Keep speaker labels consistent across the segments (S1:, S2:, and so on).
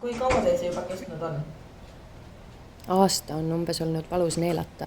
S1: Kui kaua teil see juba kestnud on?
S2: Aasta on umbes olnud valus neelata.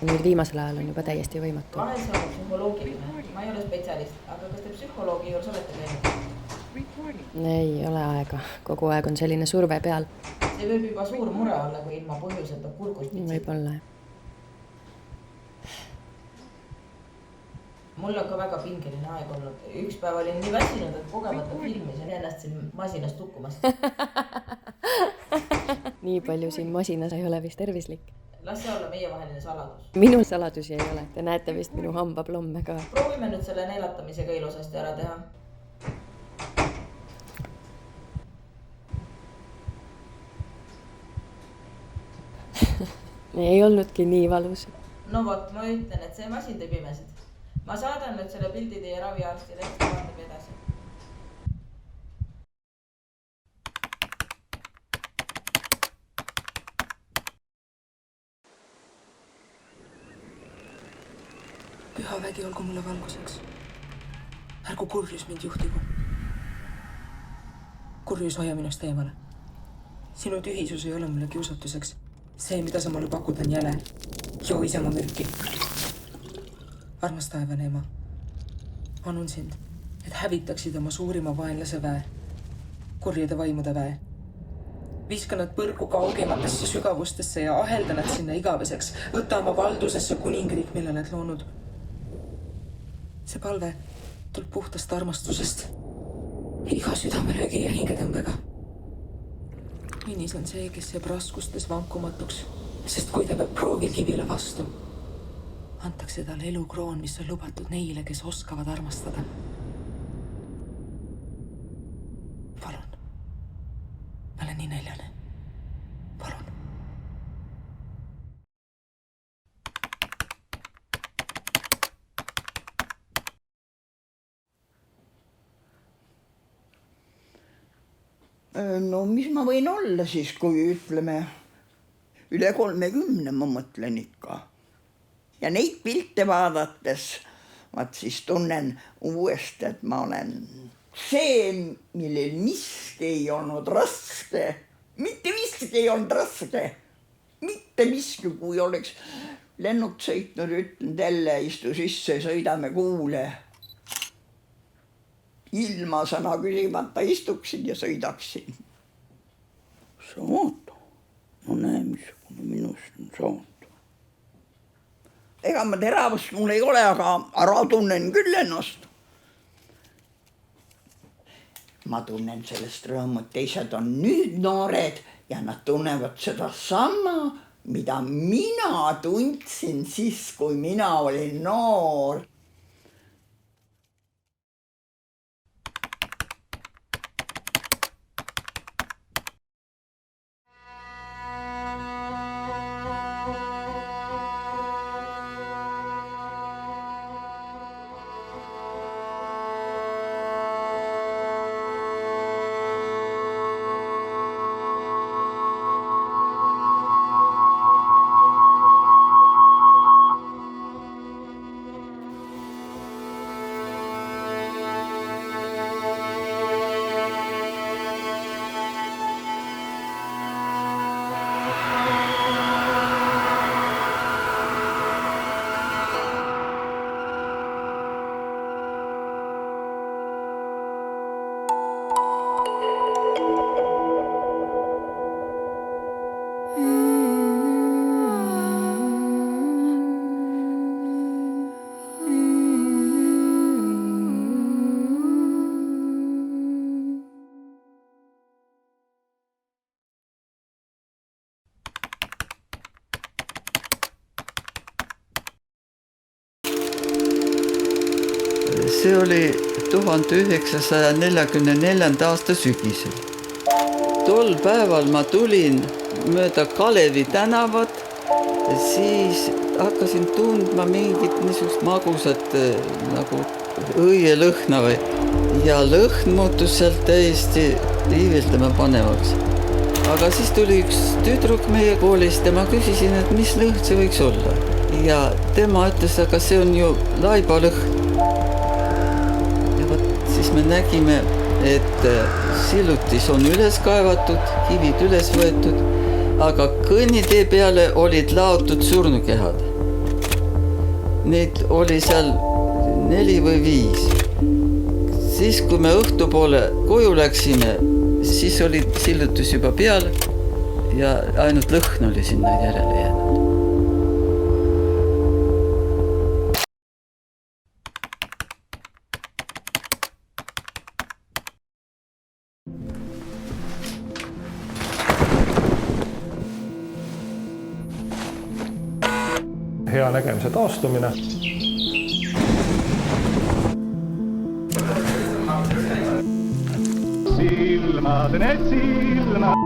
S2: Nüüd viimasel ajal on juba täiesti võimatu.
S1: Vahel see on psühholoogiline. Ma ei ole spetsialist, aga kas te psühholoogi juures olete käinud?
S2: Ei ole aega. Kogu aeg on selline surve peal.
S1: See võib juba suur mure olla, kui ilma põhjuseta kurgust vitsid.
S2: Võib-olla.
S1: Mul on ka väga pingeline aeg olnud. Üks päev olin nii väsinud, et kogemata filmisin ennast siin masinast tukkumast.
S2: Nii palju siin masinas ei ole vist tervislik.
S1: Las see olla meie vaheline saladus.
S2: Minu saladusi ei ole. Te näete vist minu hambaplomme ka.
S1: Proovime nüüd selle neelatamisega ilusasti ära teha.
S2: Ei olnudki nii valus.
S1: No vot, ma ütlen, et see masin teeb imesid. Ma saadan nüüd selle pildi teie raviarstile, et ta vaatab edasi.
S3: Püha vägi olgu mulle valguseks. Ärgu kurjus mind juhtigu. Kurjus hoia minust eemale. Sinu tühisus ei ole mulle kiusatuseks. See, mida sa mulle pakud, on jäle. Joo ise oma mürki. Armas taevane ema. Anun sind, et hävitaksid oma suurima vaenlase väe. Kurjade vaimude väe. Viska nad põrgu kaugematesse sügavustesse ja ahelda nad sinna igaveseks. Võta oma valdusesse kuningriik, mille oled loonud. See palve tuleb puhtast armastusest. Iga südamelöögi ja hingetõmbega. Minis on see, kes jääb raskustes vankumatuks, sest kui ta peab proovikivile vastu, antakse talle elukroon, mis on lubatud neile, kes oskavad armastada. Palun. Ma olen nii näljane. Palun.
S4: No mis ma võin olla siis, kui ütleme üle 30, ma mõtlen ikka. Ja neid pilte vaadates, vaat siis tunnen uuesti, et ma olen see, millel miski ei olnud raske. Mitte miski ei olnud raske. Mitte miski, kui oleks lennuk sõitnud, ütlen jälle, istu sisse, sõidame kuule. Ilma sõna küsimata istuksin ja sõidaksin. Saatu. No näe, missugune minust on saatu. Ega ma teravust mul ei ole, aga ära tunnen küll ennast. Ma tunnen sellest rõõmu, et teised on nüüd noored ja nad tunnevad seda sama, mida mina tundsin siis, kui mina olin noor.
S5: See oli 1944. aasta sügisel. Tol päeval ma tulin mööda Kalevi tänavat ja siis hakkasin tundma mingit niisugust magusat nagu õielõhna või. Ja lõhn muutus sealt täiesti liivildama panevaks. Aga siis tuli üks tüdruk meie koolist ja ma küsisin, et mis lõhn see võiks olla. Ja tema ütles, aga see on ju laibalõhn. Me nägime et sillutis on üles kaevatud, kivid üles võetud, aga kõnnitee peale olid laotud surnukehad. Neid oli seal 4 või 5. Siis, kui me õhtupoole koju läksime, siis oli sillutis juba peal ja ainult lõhn oli sinna järele jäänud.
S6: Hea nägemise taastumine. Silmad need silmad.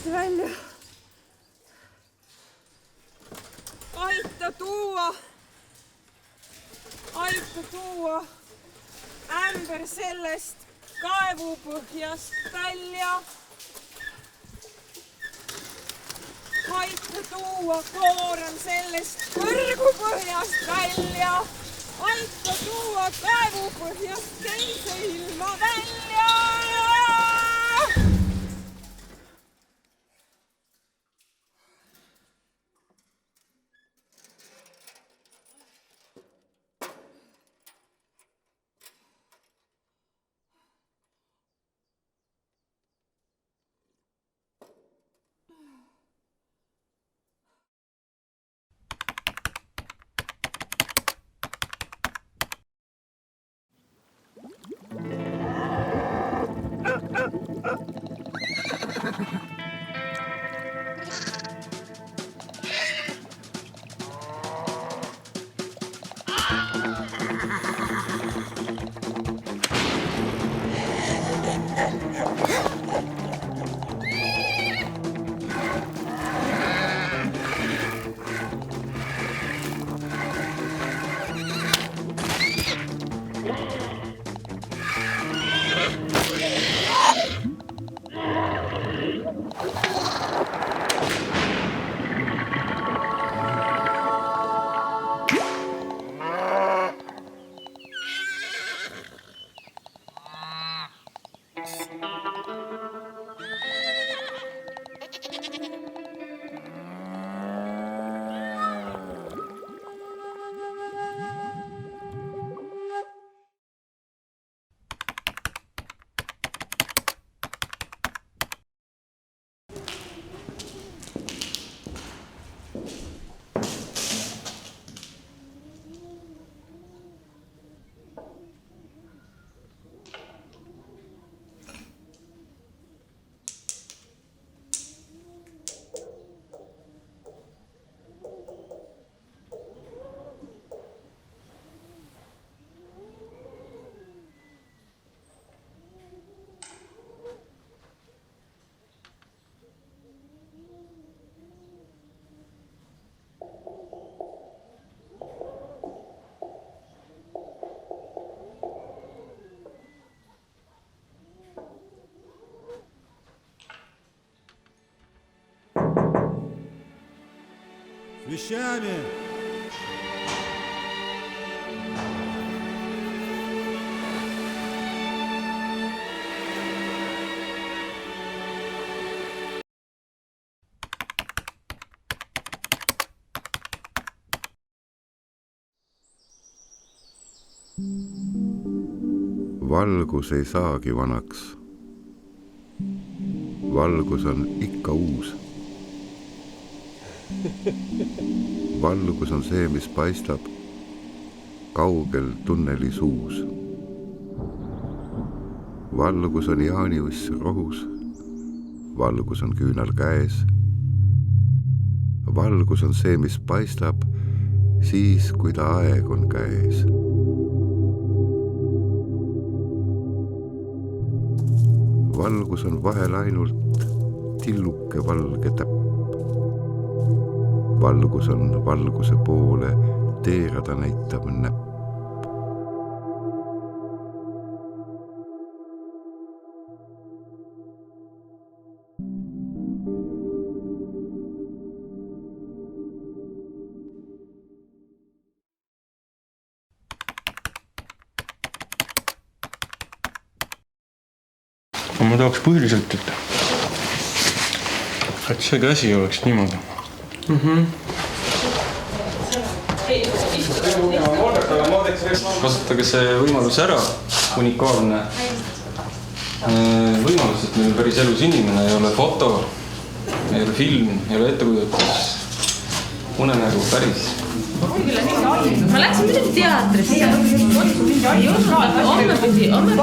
S7: Välja. Aita tuua ämber sellest kaevupõhjast välja. Aita tuua koorem sellest kõrgupõhjast välja. Aita tuua kaevupõhjast teise ilma välja.
S8: вещами.
S9: Valgus ei saagi vanaks. Valgus on ikka uus. Valgus on see, mis paistab kaugel tunneli suus. Valgus on jaaniuss rohus. Valgus on küünal käes. Valgus on see, mis paistab siis, kui ta aeg on käes. Valgus on vahel ainult tilluke valge täpp. Valgus on valguse poole teerada näitav näpp.
S10: Ma tahaks põhiliselt, et see käsi oleks niimoodi. Kasutage see võimalus ära, unikaalne võimalus, et meil päris elus inimene ei ole foto, ei ole film, ei ole ettekujutus, unenägu päris.
S1: Ma läksin midagi teatrisse. Ei uskunud, homme pidi. Laura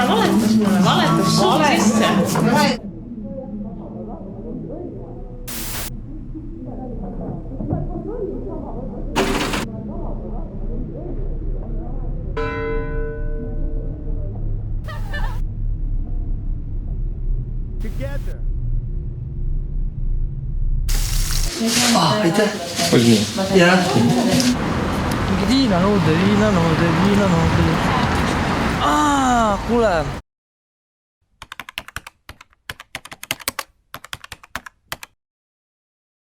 S1: valetas mulle, sulle sisse.
S10: Aitäh! Oli nii? Jah.
S11: Mingi viinanoode. Kuule.